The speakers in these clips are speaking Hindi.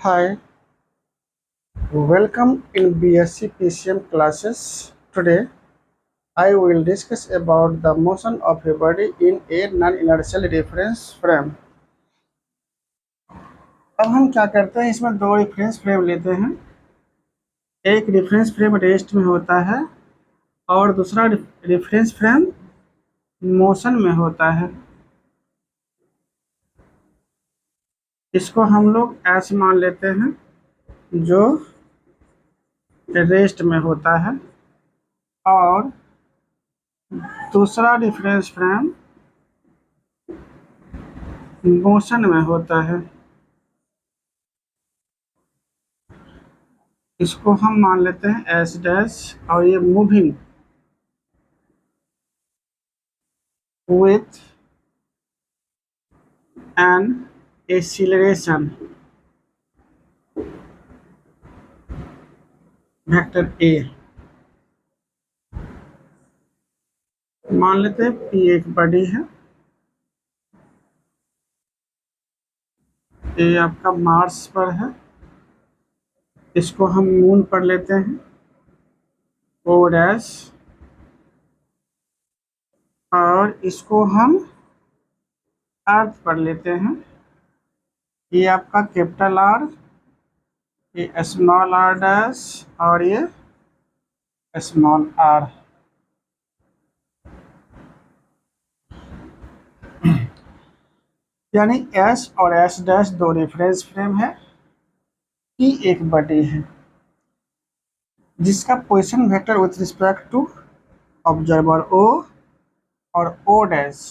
Hi, welcome in BSc PCM classes. Today, I will discuss about the motion of a body in a non-inertial reference frame. अब हम क्या करते हैं, इसमें दो रेफरेंस फ्रेम लेते हैं। एक रेफरेंस फ्रेम रेस्ट में होता है और दूसरा रेफरेंस फ्रेम मोशन में होता है। इसको हम लोग ऐसे मान लेते हैं जो रेस्ट में होता है और दूसरा रेफरेंस फ्रेम मोशन में होता है। इसको हम मान लेते हैं एस डैश और ये moving with an acceleration vector A. मान लेते हैं पी एक बॉडी है, ये आपका मार्स पर है। इसको हम मून पर लेते हैं ओ डैश और इसको हम अर्थ पर लेते हैं। ये आपका कैपिटल आर, ये स्मॉल आर डैश और ये स्मॉल आर। यानी एस और एस डैश दो रेफरेंस फ्रेम है, पी एक बॉडी है जिसका position vector with respect to observer O और O dash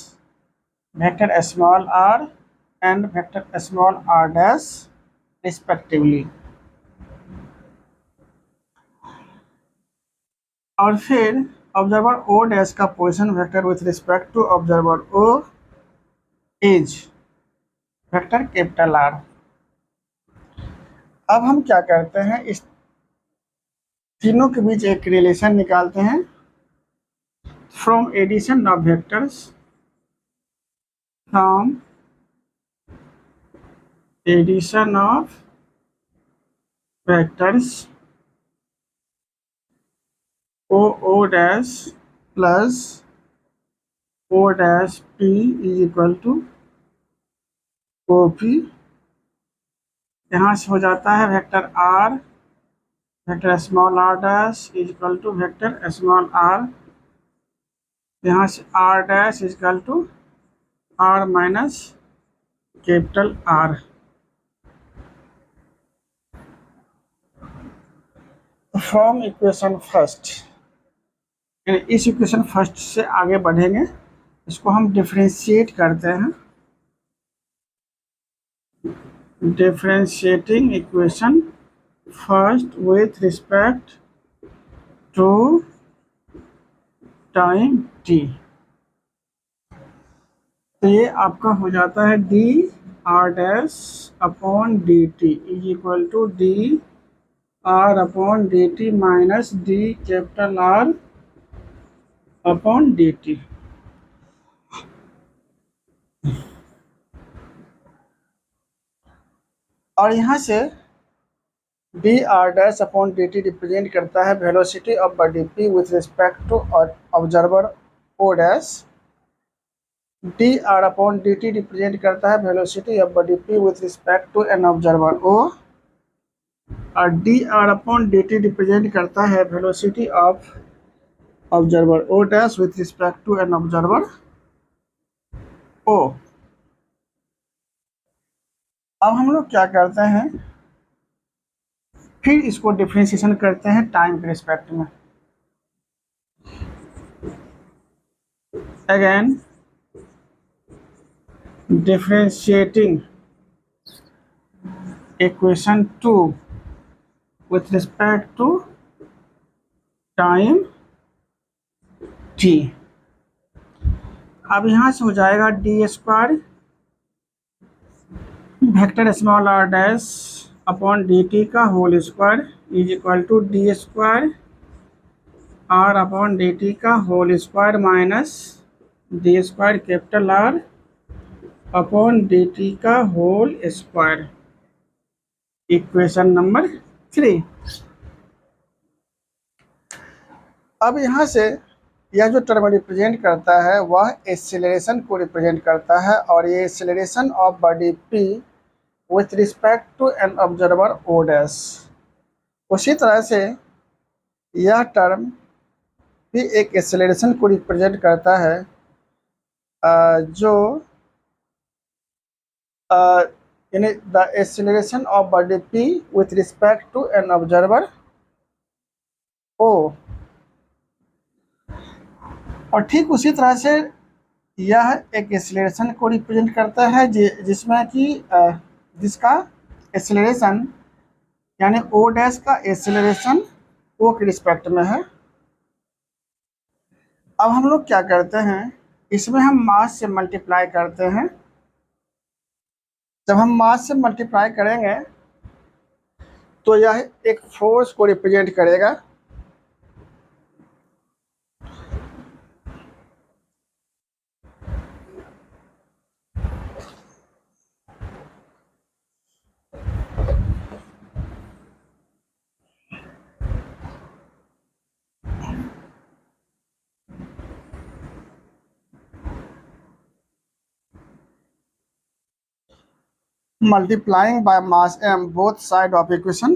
vector small r and vector small are dash respectively. और फिर ऑब्जर्वर ओ डैश का position vector with respect to observer O is vector capital R. अब हम क्या करते हैं, इस तीनों के बीच एक रिलेशन निकालते हैं from addition of vectors, from addition of vectors O dash plus O dash P is equal to O P. यहाँ से हो जाता है vector R vector small are dash is equal to vector small R. यहाँ से R dash is equal to R minus capital R. From equation first, इस इक्वेशन फर्स्ट से आगे बढ़ेंगे, इसको हम डिफरेंशिएट करते हैं। Differentiating equation first with respect to time T. तो ये आपका हो जाता है D R dash upon D T is equal to D are upon D T minus D capital R upon D T. और यहाँ से D R dash upon D T represent करता है velocity of body P with respect to observer O dash. D are upon D T represent करता है velocity of body P with respect to an observer O. और d are upon D T represent करता है velocity of observer O dash with respect to an observer O. अब हम लोग क्या करते हैं, फिर इसको डिफरेंशिएशन करते हैं टाइम के रिस्पेक्ट में। Again differentiating equation 2 with respect to time t। अब यहाँ से हो जाएगा D square vector small are dash upon D T का whole square is equal to D square R upon D T का whole square minus D square capital R upon D T का होल स्क्वायर। Equation number 3। अब यहाँ से यह जो टर्म रिप्रेजेंट करता है वह एक्सीलरेशन को रिप्रेजेंट करता है, और ये acceleration of body p with respect to an observer o dash. उसी तरह से यह टर्म भी एक एक्सीलरेशन को रिप्रेजेंट करता है, जो यानी the acceleration of body p with respect to an observer o। और ठीक उसी तरह से यह एक एक्सीलरेशन को रिप्रेजेंट करता है जिसमें कि जिसका एक्सीलरेशन यानी o डैश का एक्सीलरेशन o के रिस्पेक्ट में है। अब हम लोग क्या करते हैं, इसमें हम मास से मल्टीप्लाई करते हैं। जब हम मास से मल्टीप्लाई करेंगे तो यह एक फोर्स को रिप्रेजेंट करेगा। Multiplying by mass m both side of equation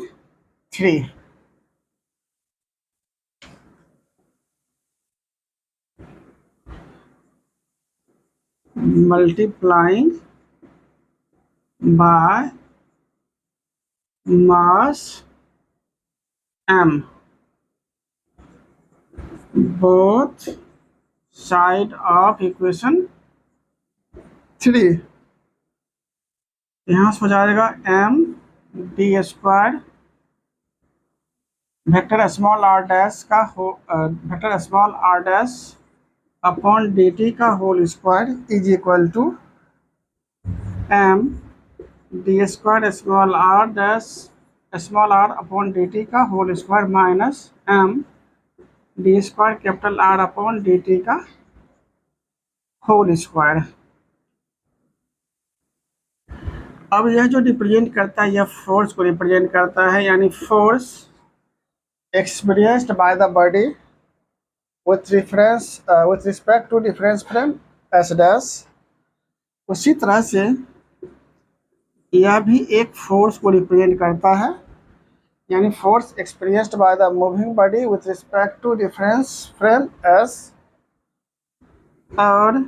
3। Multiplying by mass m both side of equation 3। यहाँ से हो जाएगा m D square vector small r dash का vector small r dash upon D T का whole square is equal to m D square small r dash small r upon D T का whole square minus m D square capital R upon D T का होल स्क्वायर। अब यह जो रिप्रेजेंट करता है यह फोर्स को रिप्रेजेंट करता है, यानी force experienced by the body with respect to difference frame S dash. उसी तरह से यह भी एक फोर्स को रिप्रेजेंट करता है, यानी force experienced by the moving body with respect to difference frame S. और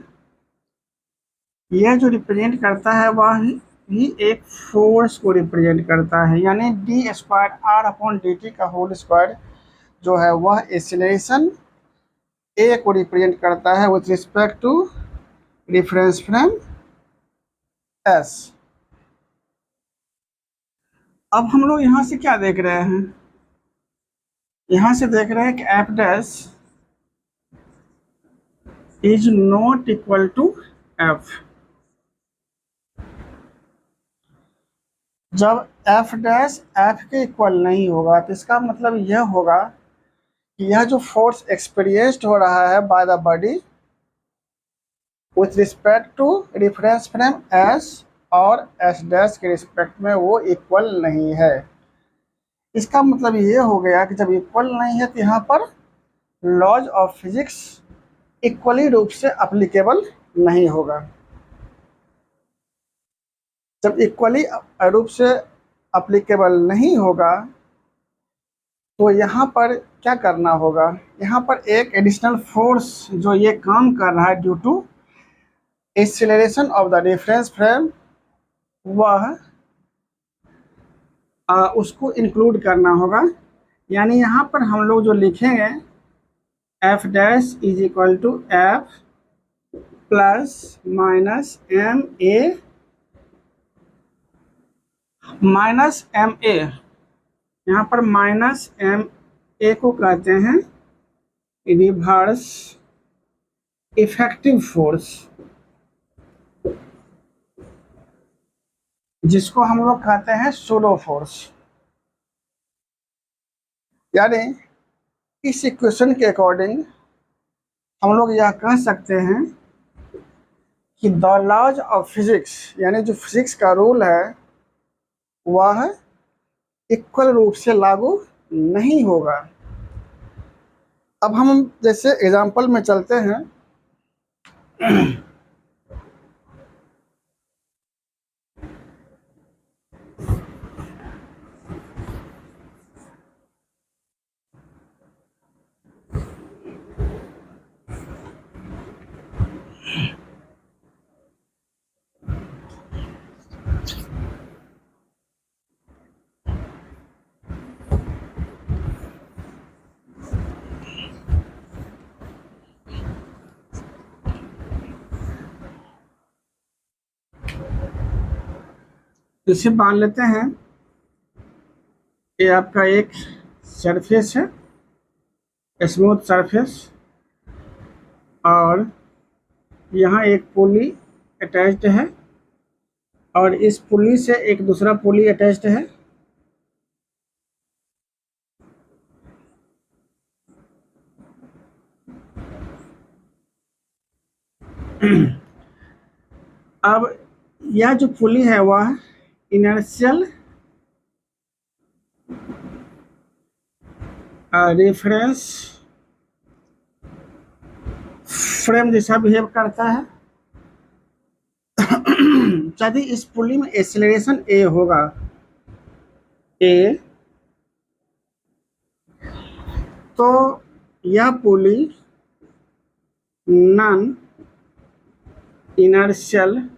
यह जो रिप्रेजेंट करता है वह भी एक फोर्स को रिप्रेजेंट करता है, यानी D square R upon D T का होल स्क्वायर जो है वह एक्सीलरेशन ए को रिप्रेजेंट करता है with respect to reference frame S. अब हम लोग यहाँ से क्या देख रहे हैं, यहाँ से देख रहे हैं कि F dash is not equal to F. जब एफ डैश एफ के इक्वल नहीं होगा तो इसका मतलब यह होगा कि यह जो फोर्स एक्सपीरियंस्ड हो रहा है by the body with respect to reference frame S और एस डैश के रिस्पेक्ट में वो इक्वल नहीं है। इसका मतलब ये हो गया कि जब इक्वल नहीं है तो यहाँ पर लॉज ऑफ फिजिक्स इक्वली रूप से अप्लीकेबल नहीं होगा। जब इक्वली रूप से अप्लीकेबल नहीं होगा तो यहाँ पर क्या करना होगा, यहाँ पर एक एडिशनल फोर्स जो ये काम कर रहा है due to acceleration of the reference frame वह उसको इंक्लूड करना होगा। यानी यहाँ पर हम लोग जो लिखेंगे F dash is equal to F plus minus M A minus M A. यहाँ पर माइनस एम ए को कहते हैं रिवर्स इफेक्टिव फोर्स, जिसको हम लोग कहते हैं सूडो फोर्स। यानी इस इक्वेशन के अकॉर्डिंग हम लोग यह कह सकते हैं कि द लॉज ऑफ फिजिक्स, यानी जो फिजिक्स का रूल है वह इक्वल रूप से लागू नहीं होगा। अब हम जैसे एग्जाम्पल में चलते हैं। इसे मान लेते हैं ये आपका एक सरफेस है, स्मूथ सरफेस, और यहाँ एक पुली अटैच्ड है और इस पुली से एक दूसरा पुली अटैच्ड है। अब यह जो पुली है वह इनर्शियल रेफरेंस फ्रेम जैसा बिहेव करता है। यदि इस पुली में एक्सेलरेशन ए होगा, ए, तो यह पुली नॉन इनर्शियल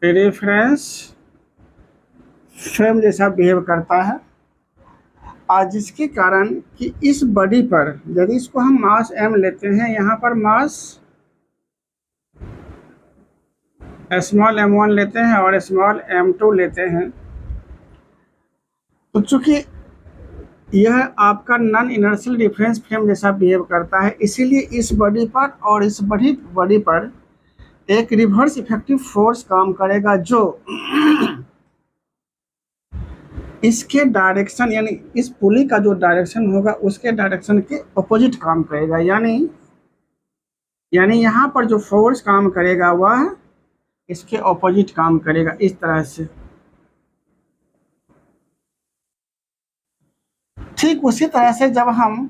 रेफरेंस फ्रेम जैसा बिहेव करता है, और जिसके कारण कि इस बॉडी पर यदि इसको हम मास m लेते हैं, यहाँ पर मास स्मॉल m1 लेते हैं और स्मॉल m2 लेते हैं, तो चूंकि यह आपका नॉन इनर्शियल रेफरेंस फ्रेम जैसा बिहेव करता है, इसीलिए इस बॉडी पर और इस बॉडी पर एक रिवर्स इफेक्टिव फोर्स काम करेगा जो इसके डायरेक्शन यानी इस पुली का जो डायरेक्शन होगा उसके डायरेक्शन के अपोजिट काम करेगा। यानी यहाँ पर जो फोर्स काम करेगा वह इसके अपोजिट काम करेगा, इस तरह से। ठीक उसी तरह से जब हम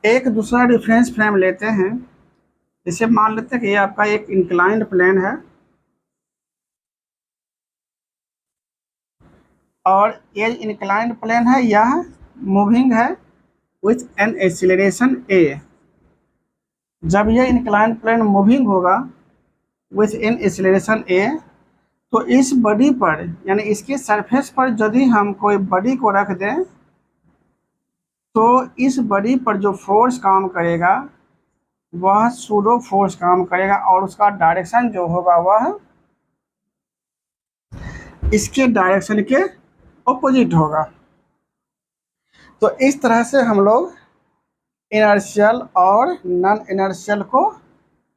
एक दूसरा रेफरेंस फ्रेम लेते हैं, जैसे मान लेते हैं कि ये आपका एक इंक्लाइंड प्लेन है और ये इंक्लाइंड प्लेन है, यह मूविंग है विथ एन एक्सीलरेशन ए। जब यह इंक्लाइंड प्लेन मूविंग होगा विथ एन एक्सीलरेशन ए, तो इस बॉडी पर यानी इसके सरफेस पर यदि हम कोई बॉडी को रख दें, तो इस बॉडी पर जो फोर्स काम करेगा वह सूडो फोर्स काम करेगा और उसका डायरेक्शन जो होगा वह इसके डायरेक्शन के ऑपोजिट होगा। तो इस तरह से हम लोग इनर्शियल और नॉन इनर्शियल को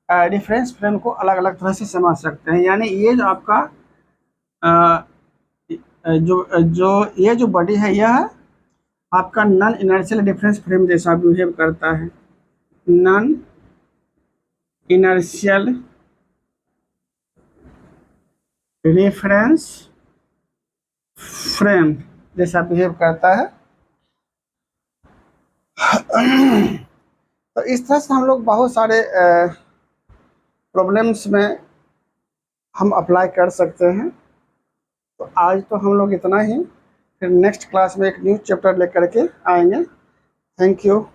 रेफरेंस फ्रेम को अलग अलग तरह से समझ सकते हैं। यानी ये जो आपका ये जो बॉडी है यह आपका नॉन इनर्शियल रेफरेंस फ्रेम जैसा बिहेव करता है, नॉन इनर्शियल रेफरेंस फ्रेम जैसा बिहेव करता है। तो इस तरह से हम लोग बहुत सारे प्रॉब्लम्स में हम अप्लाई कर सकते हैं। तो आज तो हम लोग इतना ही, फिर नेक्स्ट क्लास में एक न्यू चैप्टर लेकर के आएंगे। Thank you.